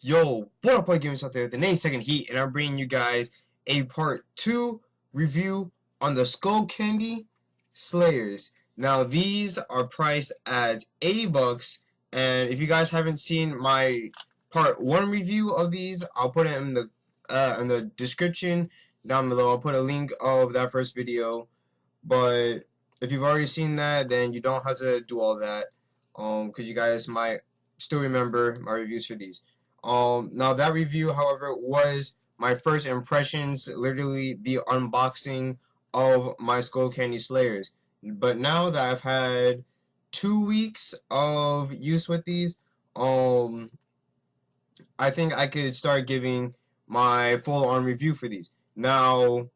Yo, what up, boy gamers out there? The name's Second Heat, and I'm bringing you guys a part 2 review on the Skullcandy SLYRs. Now, these are priced at 80 bucks, and if you guys haven't seen my part 1 review of these, I'll put it in the description down below. I'll put a link of that first video, but if you've already seen that, then you don't have to do all that, because you guys might still remember my reviews for these. Now that review, however, was my first impressions, literally the unboxing of my Skullcandy SLYRs. But now that I've had 2 weeks of use with these, I think I could start giving my full-on review for these. Now,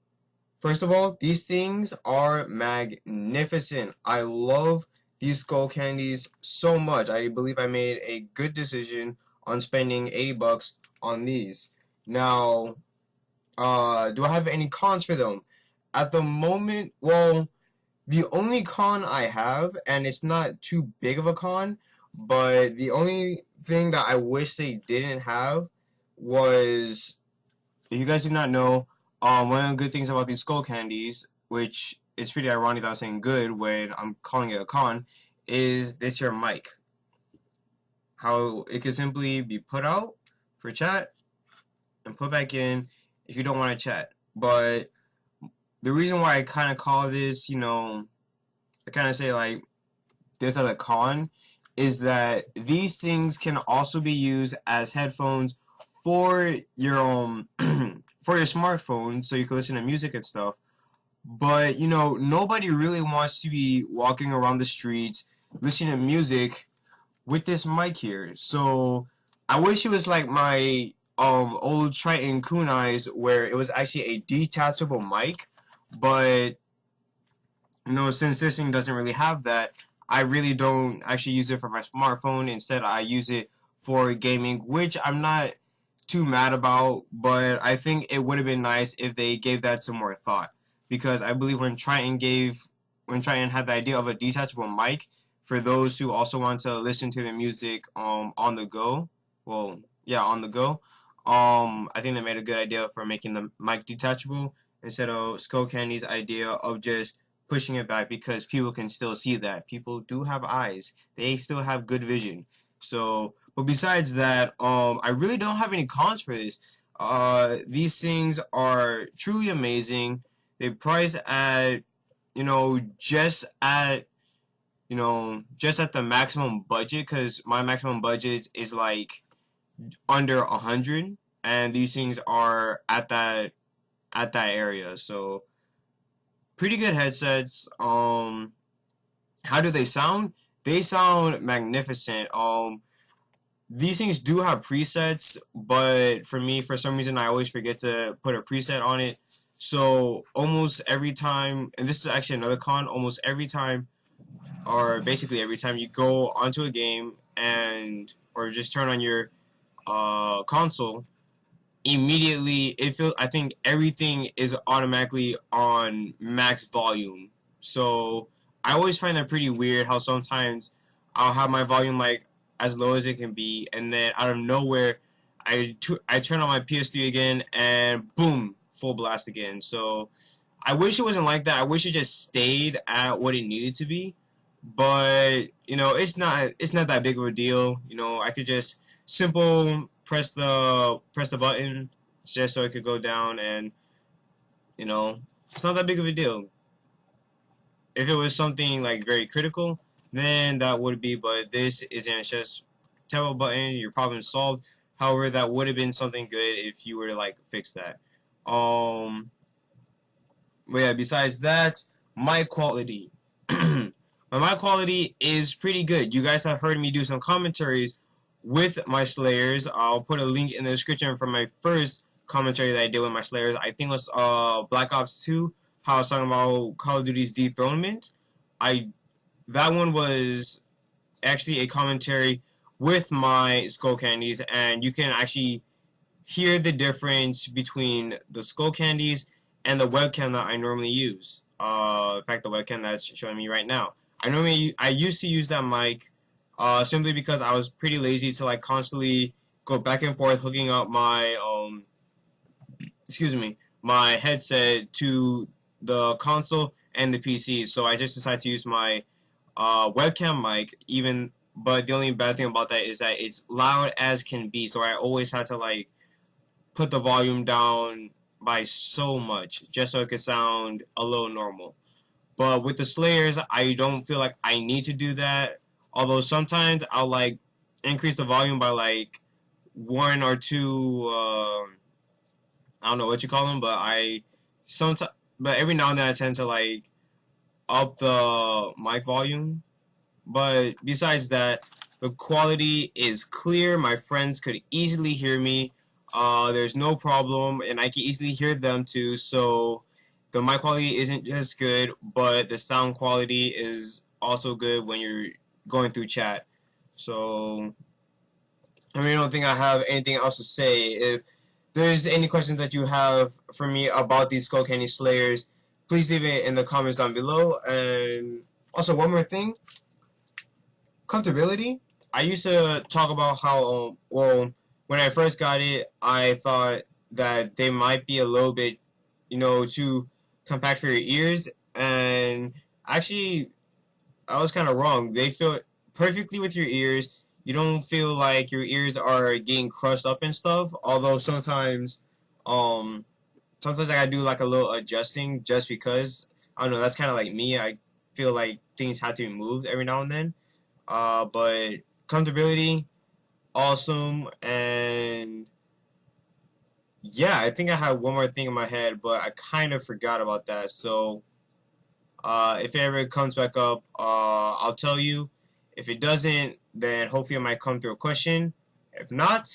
first of all, these things are magnificent. I love these Skullcandies so much. I believe I made a good decision on spending 80 bucks on these. Now, do I have any cons for them? At the moment, well, the only con I have, and it's not too big of a con, but the only thing that I wish they didn't have was, if you guys do not know, one of the good things about these Skullcandies, which it's pretty ironic that I'm saying good when I'm calling it a con, is this here mic. How it can simply be put out for chat and put back in if you don't want to chat. But the reason why I kind of call this, I kind of say like this as a con, is that these things can also be used as headphones for your for your smartphone, so you can listen to music and stuff. But nobody really wants to be walking around the streets listening to music with this mic here. So I wish it was like my old Triton kunais, where it was actually a detachable mic. But since this thing doesn't really have that, I really don't actually use it for my smartphone. Instead, I use it for gaming, which I'm not too mad about, but I think it would have been nice if they gave that some more thought, because I believe when Triton had the idea of a detachable mic for those who also want to listen to the music on the go, on the go, I think they made a good idea for making the mic detachable instead of Skullcandy's idea of just pushing it back, because people can still see that. People do have eyes. They still have good vision. So, but besides that, I really don't have any cons for this. These things are truly amazing. They price at, just at the maximum budget, because my maximum budget is like under 100, and these things are at that area. So pretty good headsets. How do they sound? They sound magnificent. These things do have presets, but for me, for some reason, I always forget to put a preset on it. So almost every time, and this is actually another con, almost every time, or basically every time you go onto a game or just turn on your console, immediately I think everything is automatically on max volume. So I always find that pretty weird, how sometimes I'll have my volume like as low as it can be, and then out of nowhere I turn on my PS3 again and boom, full blast again. So I wish it wasn't like that. I wish it just stayed at what it needed to be. But it's not that big of a deal. I could just press the button just so it could go down, and it's not that big of a deal. If it was something like very critical, then that would be, but this isn't. It's just tap a button, your problem is solved. However, that would have been something good if you were to like fix that. But yeah, besides that, mic quality. My mic quality is pretty good. You guys have heard me do some commentaries with my SLYRs. I'll put a link in the description for my first commentary that I did with my SLYRs. I think it was Black Ops 2, how I was talking about Call of Duty's dethronement. That one was actually a commentary with my Skullcandies, and you can actually hear the difference between the Skullcandies and the webcam that I normally use. In fact, the webcam that's showing me right now. I used to use that mic simply because I was pretty lazy to like constantly go back and forth hooking up my my headset to the console and the PC. So I just decided to use my webcam mic, but the only bad thing about that is that it's loud as can be, so I always had to like put the volume down by so much just so it could sound a little normal. But with the Slayers, I don't feel like I need to do that, although sometimes I'll like increase the volume by like one or two I don't know what you call them, but every now and then I tend to like up the mic volume. But besides that, the quality is clear. My friends could easily hear me. There's no problem, and I can easily hear them too. So the mic quality isn't just good, but the sound quality is also good when you're going through chat. So I really don't think I have anything else to say. If there's any questions that you have for me about these Skullcandy SLYRs, please leave it in the comments down below. And also, one more thing, comfortability. I used to talk about how, well, when I first got it, I thought that they might be a little bit, too compact for your ears. And actually, I was kind of wrong. They fit perfectly with your ears. You don't feel like your ears are getting crushed up and stuff. Although sometimes I gotta do like a little adjusting just because I don't know. That's kind of like me. I feel like things have to be moved every now and then. But comfortability, awesome, and yeah, I think I had one more thing in my head, but I kind of forgot about that. So if it ever comes back up, I'll tell you. If it doesn't, then hopefully it might come through a question. If not,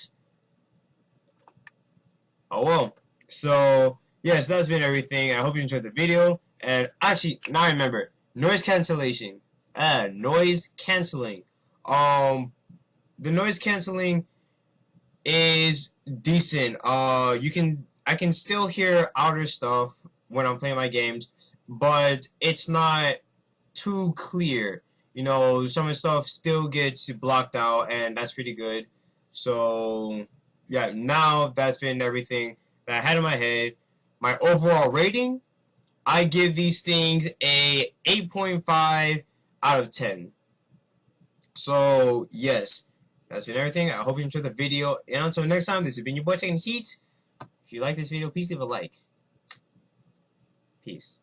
oh well. So yes, that's been everything. I hope you enjoyed the video. And actually, now I remember, noise cancellation. Noise canceling. The noise canceling is decent. I can still hear outer stuff when I'm playing my games, but it's not too clear. Some of the stuff still gets blocked out, and that's pretty good. So yeah, now that's been everything that I had in my head. My overall rating, I give these things a 8.5 out of 10. So yes, that's been everything. I hope you enjoyed the video, and until next time, this has been your boy taking heat. If you like this video, please leave a like. Peace.